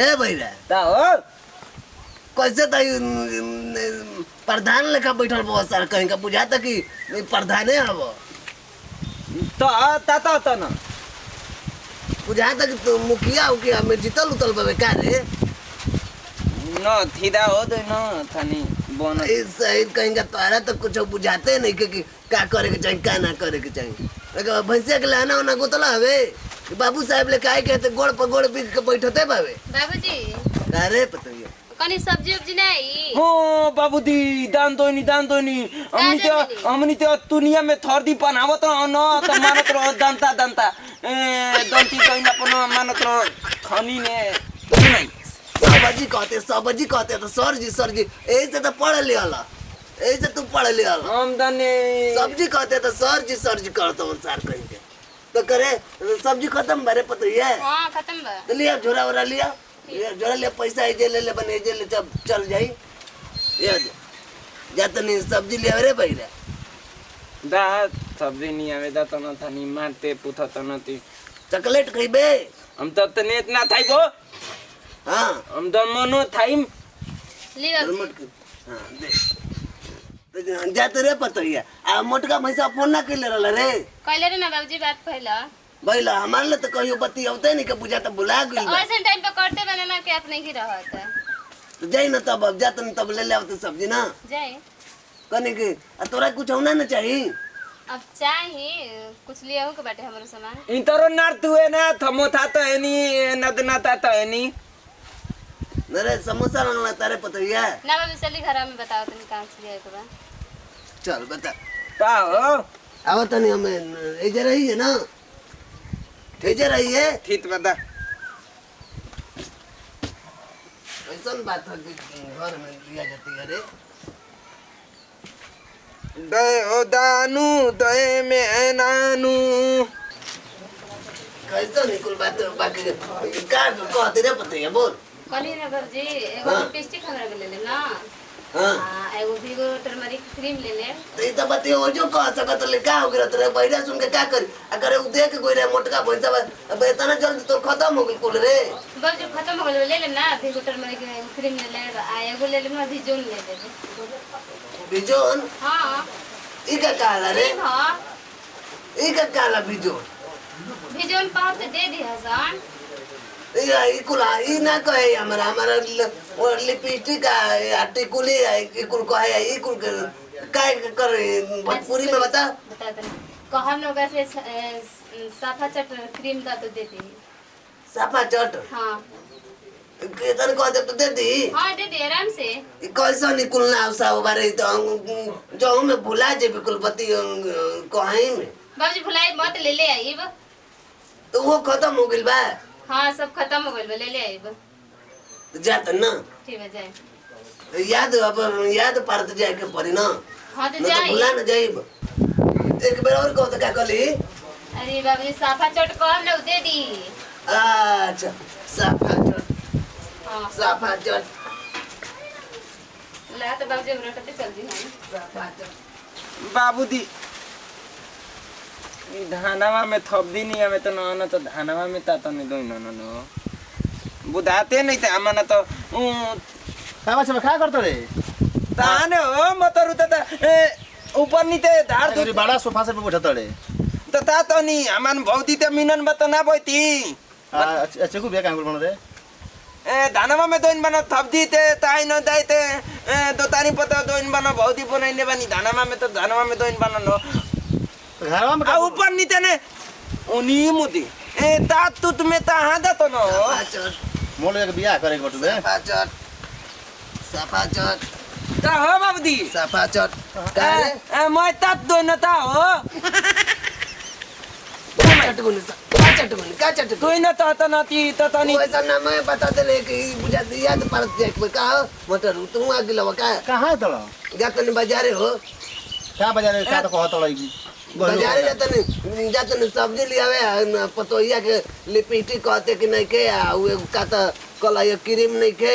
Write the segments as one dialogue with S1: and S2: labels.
S1: ए भैया
S2: ता हो
S1: कैसे तई प्रधान लेखा बैठल बहुत सारा कहीं का बुझाता कि प्रधाने हब
S2: तो ता तो ना
S1: बुझाता कि तू मुखिया उखिया में जीतल उतल बे का रे
S2: न थीदा हो दे न थानी बोन
S1: सही कहीं का तोरा तो कुछ बुझाते नहीं कि का करे के चाहिए का ना करे के चाहिए अगर भैंसिया के लाना उना गोतला हवे बाबू साहब ले काहे कहते गोड़ पर गोड़ बिक के बैठते बाबे
S3: बाबूजी
S1: अरे पतैया
S3: कनी सब्जी उब्जी नहीं
S2: हो बाबूदी दान दोनी हमनी तो दुनिया में थर्दी पनावत न त मानत रह दंता दंता ए दंती दैना पन मानत रह खनी ने नहीं
S1: सब्जी कहते तो सर जी ऐसे तो पढ़ लिया ऐसे तू पढ़ लिया
S2: आमदनी
S1: सब्जी कहते तो सर जी करता हूँ सार कहीं के तो करे सब्जी खत्म बारे पतैया
S3: हां खत्म बा
S1: तो लिया झोरा वोरा लिया झोरा लिया पैसा एजे ले बने एजे ले जब चल जाई ये जा तनी सब्जी ले रे भैया
S2: दा सब्जी नहीं आवे दा तना थानी मारते पुथा तनती
S1: चॉकलेट खइबे
S2: हम तब तने इतना थाई गो
S1: हां
S2: हम द मनो थाई
S3: ले बाबूजी
S1: हां दे तो जाते रे पतैया आ मोटका भैंसा फोन ना कइले रहल रे
S3: कहले रे ना बाबूजी बात पहला
S1: भैला हमार ले तो कहियो बत्ती औते नहीं के बुझा तो बुला गइल बा।
S3: ऐसे टाइम पे करते बनाना के आप नहीं रहत
S1: तो जाई ना तब अब जात न तब ले ले आवते सब्जी ना
S3: जाए
S1: कने के तोरा कुछ होना ना चाहिए
S3: अब चाहे कुछ लिया हो के बाटे हमरो सामान
S2: इंतरो नार तुए ना थमो था तो एनी नदना था तो एनी
S1: मेरे समोसा रंगला तारे पतैया
S3: ना बाबू चली घर में बताओ तुम कहां से लिया के बा
S1: चल बता
S2: ता हो
S1: आवत नहीं हमें एजे रही है ना एजे रही है
S2: ठीक बता
S1: ऐसन बात है कि घर में लिया जाती है रे
S2: दे ओ दानू दे में नानू
S1: कैसे निकुल बात बाकी का कहते रे पतैया बोल
S3: कहली ना बाबूजी एगो लिपस्टिक हमरा के ले ले ना
S1: हां
S3: एगो वीगो टर्मरिक क्रीम ले ले
S1: तो ई तो बतियो जो कह सकत ले का हो गया तेरे बैठा सुन के का करी अगर उ देख कोई रे मोटका भैंसा अब इतना जल्दी तो खत्म हो गई कुल रे
S3: बाबूजी खत्म हो गइल ले ले ना वीगो टर्मरिक क्रीम ले ले आ एगो ले ले ना भिजोन ले ले
S1: बिजोन
S3: हां
S1: ई का काला रे
S3: हां
S1: ई का काला बिजोन
S3: भिजोन पाव ते दे दी हसन
S1: ई कुल ई ना कहे हमारा और लिपस्टिक आ टिकुली ई कुल कहे ई कुल काय कर भोजपुरी में बता
S3: कहम लोग से साफा चट क्रीम का तो दे दी
S1: साफा चट
S3: हां
S1: केतन कह दे तो दे दी
S3: हां दे दे आराम से
S1: ई कैसा निकुलना उसा बारे तो जो में भुला जे बिल्कुल बती कहीं में
S3: बाबूजी भुलाई मत ले ले आइब
S1: तो वो खत्म हो गइल बा
S3: हां सब खत्म हो गइल ले ले आइब
S1: तो जात ना
S3: ठीक है जाए
S1: याद पारत जाए के पड़ी ना
S3: हां तो
S1: न तो
S3: जाए
S1: भुला न जाइब एक बेर और कहो तो क्या कहली
S3: अरे बाबूजी साफा चट कहम लोग दे दी
S1: अच्छा साफा चट
S3: हां
S1: साफा चट
S3: ला तो बाबूजी हमरा कते चल दी हम
S1: साफा चट
S2: बाबूदी ई धानवा में थपदी नहीं हमें तो न तो धानवा में ता तो नहीं दो न बुधाते नहीं थे हमना तो
S4: कावा से खा करत रे
S2: ताने हो मतरु त ऊपर नीचे धार
S4: तोरी बड़ा सोफा से बैठत रे
S2: तो ता तो नहीं हमन भौती ते मिनन बत ना बोती
S4: अच्छा को बे काम कर रे
S2: ए धानवा में दोइन बना थपदी ते ताई न दाइते दो तारी पता दोइन बना भौती बनाइने बनी धानवा में तो धानवा में दोइन बना नो
S4: घरवा में
S2: आ ऊपर नीचे ने उनी मुदी ए ता तू तुम्हें ता हादा तो नो
S1: साफा चट
S4: मोले के बियाह करे बटू बे
S1: साफा चट
S2: ता हो बाबूदी
S1: साफा चट का रे
S2: ए मैं तात दो न ता हो
S1: का चट
S2: तू न ता त नती त तनी
S1: वैसा ना मैं बता दे ले कि बुझा दिया तो परत देख पे का मोटर तू आ गिलवा का
S4: कहां तल
S1: जातन बाजारे हो
S4: का बाजार का तो कहत लगी
S1: बाजारे जातन सब्जी लियावे पतोहिया के लिपस्टिक कहते कि नहीं के आ उ एगो का त कला ये क्रीम नहीं के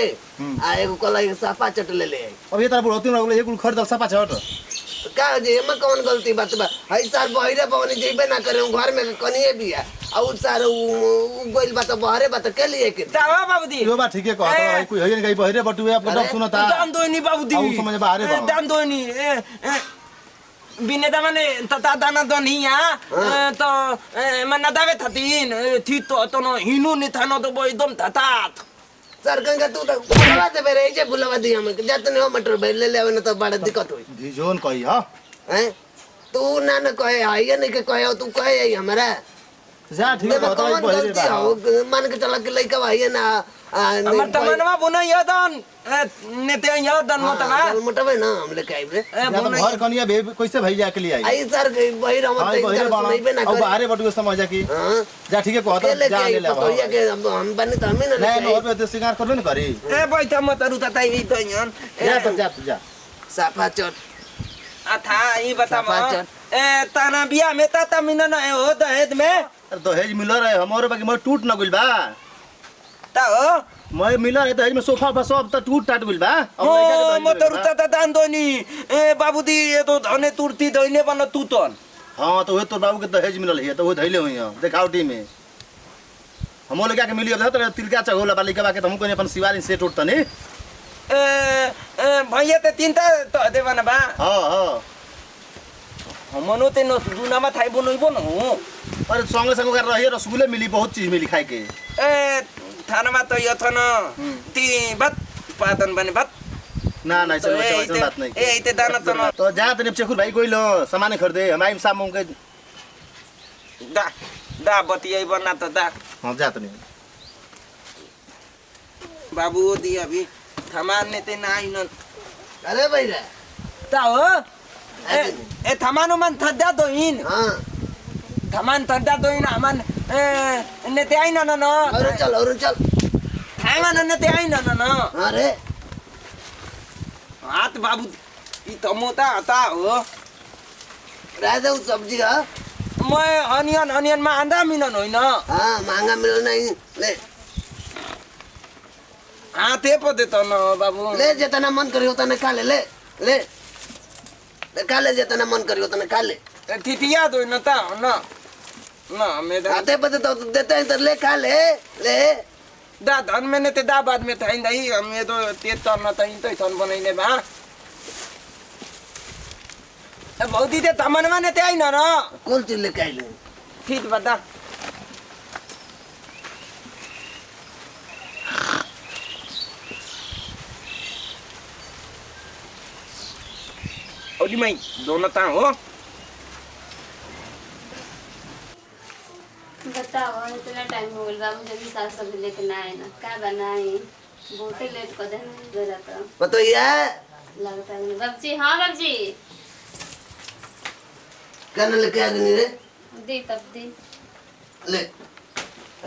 S1: आ एगो कला ये साफा चट ले ले
S4: अब ये तरह बुढ़ती ना ये कुल खरीद सपा छट
S1: का जे में कौन गलती बात बा हई सार बहिरे बवनी जेबे ना करे घर में कनिए बिया और सार उ गोइल बात बहरे बात के लिए के
S2: तावा बाबूजी
S4: यो बा ठीके कहत रही कोई है नहीं बहिरे बटुए आपको डब सुनता
S2: दान दोनी बाबूजी
S4: आउ समझ बाहरे बा
S2: दान दोनी बिने दामाने तता दाना दोनिया तो मना दावे थतीन थी तो न हिनु नि थानो तो बो एकदम ततात
S1: सर गंगा तू तो बुलावा दे बेरे जे बुलावा दी हम जातने हो मटर बेल ले लेवे न तो बड़ा दिक्कत होई
S4: धिजोन कही हां
S1: हैं तू ना न कहे हाय नहीं के कहे तू कहे आई हमरा
S4: जा ठीके कहत रही बहिरे बा
S1: मान के चला के लइका भाई ना
S2: हमर तमनवा बुना यादन नेते यादन मतवा
S1: मोटवे ना हम लेके आइब रे
S4: या तो घर कनिया कैसे भैया के लिए आई
S1: आई सर बहिर हम
S4: हां बहिरे बा अब बाहरे बटुए समझ जा की
S1: हां
S4: जा ठीके कहत जा ले ले
S1: तो ये के हम बने तो हम ही ना
S4: नहीं और पे सिंगार करबे न करी
S2: ए बैठा मत रुता ताई तो यन
S4: जा
S1: साफा चट
S2: था ई बता ताना बिया में ता मिन न हो दहेज में
S4: दहेज मिल रहे हमरो बाकी मैं टूट न गइल बा
S2: ता हो
S4: मैं मिल रहे दहेज में सोफा बस सब त टूट टाट गइल बा अब
S2: ओ
S4: लइका के
S2: मत रुता ता दान दोनी ए बाबूजी ये तो धने तुरती धइले बन तू तन
S4: हां तो तोर बाबू के दहेज मिलल है तो वो धइले होई हां देखावटी में हमो लगा के मिली अब त तिलका चगोला बालिका के हम कोनी अपन सिवारी से टूट तनी
S2: भैया ते तीनटा तो देवन बा
S4: हां हां
S2: हमनो ते न दुनामा थाई बनइबो न
S4: अरे संगे संग कर रही रसगुल्ले मिली बहुत चीज मिली खाए के
S2: ए थानमा तो यो थन ती बात पातन बने बात
S4: ना ना ऐसा बात नहीं
S2: ए इते दाना तन
S4: तो जा तने चेखुर भाई कोइलो सामान खरीदे हम आइम सामू के
S2: दा बतियै बना त दा
S4: हां जा तने
S2: बाबू दी अभी थमान ने ते नाइ न
S1: अरे भैया
S2: ता हो ए थमानो मन थद्दा दोइन
S1: हां
S2: थमान थद्दा दोइन हमन ने ते आइ न
S1: और चल
S2: थमान ने ते आइ न
S1: अरे
S2: हाथ बाबू ई तो मोता आता हो
S1: राजा उ सब्जी है
S2: मैं अनियन में आंधा मिलन होइन
S1: हां महंगा मिल नहीं ले
S2: हाथे पर देता न बाबू
S1: ले जितना मन करी उतना खा ले ले ले खा ले जितना मन करी उतना खा ले
S2: ठिठिया दो न ता न मेरा
S1: आते पते तो देते हैं तो ले खा ले ले
S2: दा धन में ते दा बाद में थाइन दई हम ये तो तेज त न ताइन त थन बनाइने बा ए भौती ते तमन में ते आइन न
S1: कौन चीज लेके आई ले
S2: ठीक बता ओडी मई दोनों ता हो
S3: बताओ इतना टाइम हो गया मुझे भी साग सब्जी लेके ना आए ना क्या बनाए बहुत ही लेट कर देना जरा तो
S1: बताइए
S3: लगता है बाबूजी हाँ बाबूजी
S1: कहने लेके आ गई रे
S3: दी तब दी
S1: ले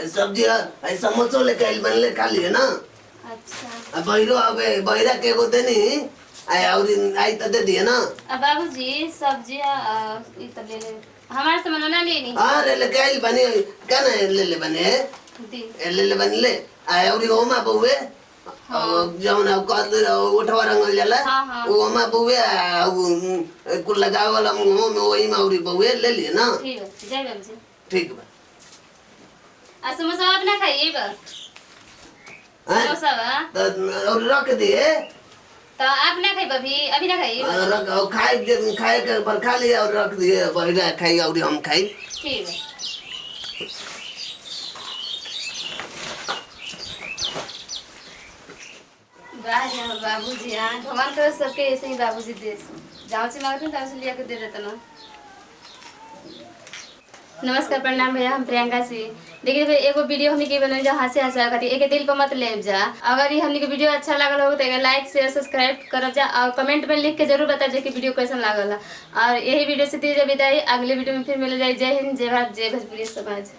S1: ऐ सब्जी ऐ समोसा लेके आई बन ले खा लिए ना
S3: अच्छा
S1: अब बहिरो अब बहिरा के को देनी आई और आई तो दे दिए ना
S3: अब बाबूजी सब्जी ये तो ले ले हमारे से मना लेनी
S1: हां रे लेके आई बनी कहना ले बने
S3: दी
S1: ले बन ले आई और ओमा बउए जौन कद उठवा रंगल जाला ओमा बउए कुल लगावे वाला मुंह में वही में और बउए ले लिए ना
S3: ठीक है जय बाबूजी
S1: ठीक बा
S3: आ समोसा आप ना खाइए बा समोसा बा
S1: तो और रख दिए
S3: तो आप ना खाई अभी अभी ना खाइए
S1: रख और खाए के पर खा लिया और रख दिए बहिरा खाई और हम खाई
S3: ठीक है बाबूजी हाँ हमारे तो सबके ऐसे ही बाबूजी दे जहाँ से मांगते हैं तहाँ से लिया के दे देते ना नमस्कार प्रणाम भैया हम प्रियंका सिंह देखिए भाई एगो वीडियो हमने के बनल जो हंसे हंसा खाती एक दिल पर मत ले जा अगर ये हमने के वीडियो अच्छा लागल हो तो लाइक शेयर सब्सक्राइब करब जा और कमेंट में लिख के जरूर बता जा कि वीडियो कैसा लागल और यही वीडियो से दीजिए विदाई अगले वीडियो में फिर मिल जाए जय हिंद जय भारत जय भोजपुरी समाज।